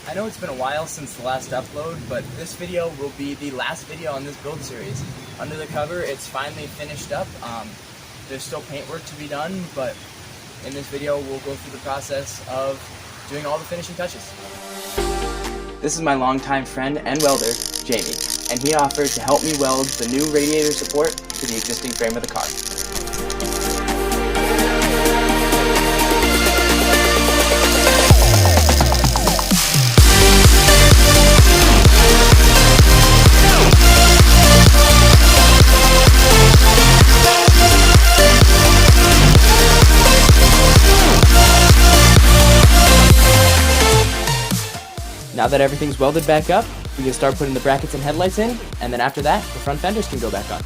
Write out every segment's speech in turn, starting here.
I know it's been a while since the last upload, but this video will be the last video on this build series. Under the cover, it's finally finished up. There's still paintwork to be done, but in this video we'll go through the process of doing all the finishing touches. This is my longtime friend and welder, Jamie, and he offered to help me weld the new radiator support to the existing frame of the car. Now that everything's welded back up, we can start putting the brackets and headlights in, and then after that, the front fenders can go back on.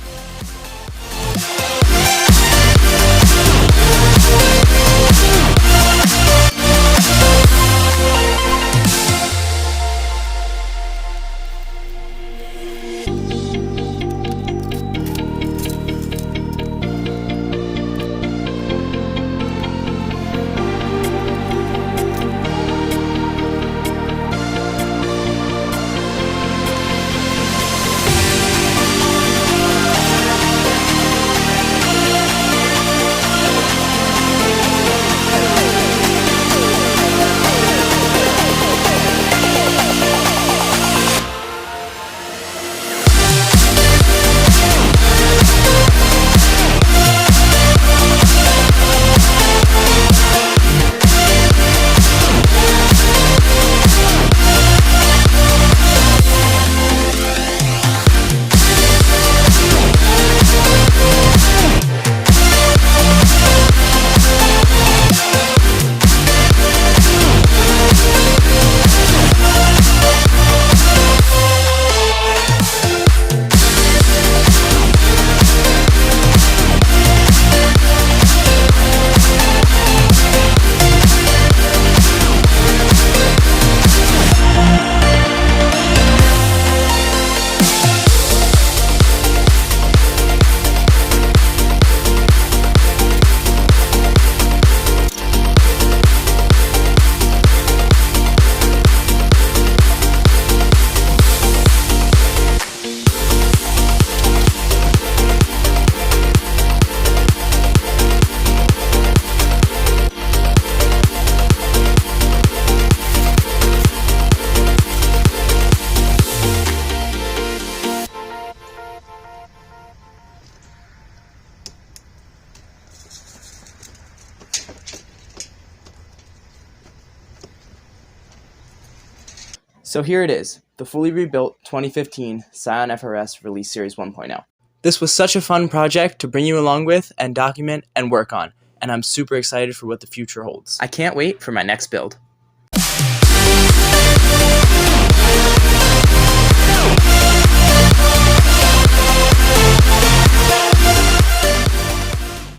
So here it is, the fully rebuilt 2015 Scion FRS Release Series 1.0. This was such a fun project to bring you along with and document and work on, and I'm super excited for what the future holds. I can't wait for my next build.